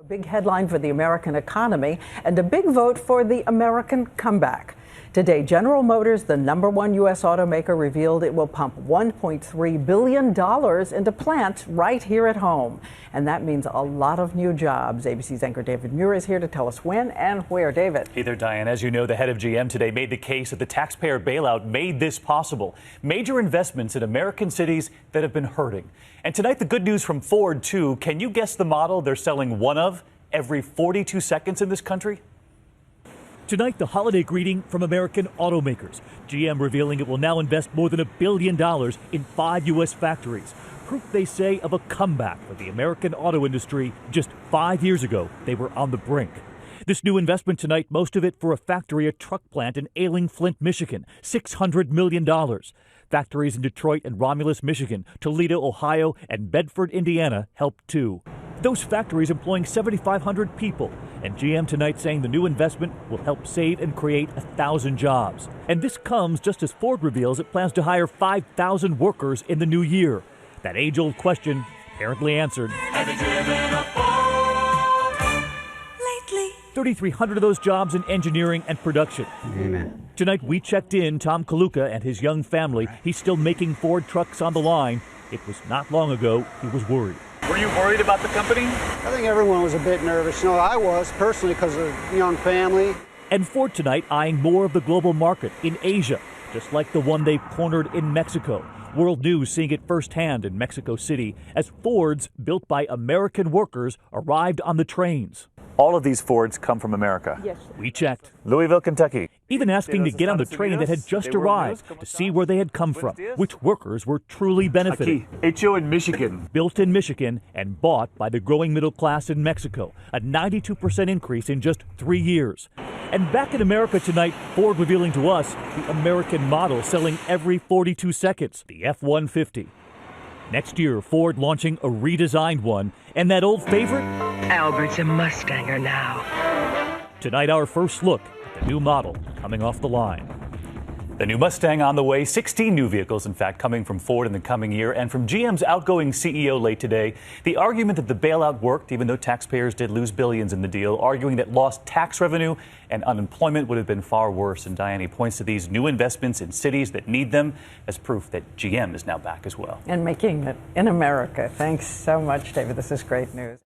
A big headline for the American economy and a big vote for the American comeback. Today, General Motors, the #1 U.S. automaker, revealed it will pump $1.3 billion into plants right here at home. And that means a lot of new jobs. ABC's anchor David Muir is here to tell us when and where. David. Hey there, Diane. As you know, the head of GM today made the case that the taxpayer bailout made this possible. Major investments in American cities that have been hurting. And tonight, the good news from Ford, too. Can you guess the model they're selling one of every 42 seconds in this country? Tonight, the holiday greeting from American automakers. GM revealing it will now invest more than $1 billion in 5 U.S. factories. Proof, they say, of a comeback for the American auto industry. Just 5 years ago, they were on the brink. This new investment tonight, most of it for a factory, a truck plant in Ailing, Flint, Michigan, $600 million. Factories in Detroit and Romulus, Michigan, Toledo, Ohio, and Bedford, Indiana helped too. Those factories employing 7,500 people. And GM tonight saying the new investment will help save and create 1,000 jobs. And this comes just as Ford reveals it plans to hire 5,000 workers in the new year. That age-old question apparently answered. Have you driven a Ford lately? 3,300 of those jobs in engineering and production. Amen. Tonight we checked in Tom Kaluka and his young family. He's still making Ford trucks on the line. It was not long ago he was worried. Were you worried about the company? I think everyone was a bit nervous. You know, I was personally because of a young family. And Ford tonight eyeing more of the global market in Asia, just like the one they've cornered in Mexico. World News seeing it firsthand in Mexico City as Fords built by American workers arrived on the trains. All of these Fords come from America. Yes. We checked. Louisville, Kentucky. Even asking to get on the train that had just arrived to see where they had come from, which workers were truly benefiting. HO in Michigan. Built in Michigan and bought by the growing middle class in Mexico. A 92% increase in just 3 years. And back in America tonight, Ford revealing to us the American model selling every 42 seconds, the F-150. Next year, Ford launching a redesigned one. And that old favorite? Albert's a Mustanger now. Tonight, our first look at the new model coming off the line. The new Mustang on the way, 16 new vehicles, in fact, coming from Ford in the coming year. And from GM's outgoing CEO late today, the argument that the bailout worked, even though taxpayers did lose billions in the deal, arguing that lost tax revenue and unemployment would have been far worse. And Diane points to these new investments in cities that need them as proof that GM is now back as well. And making it in America. Thanks so much, David. This is great news.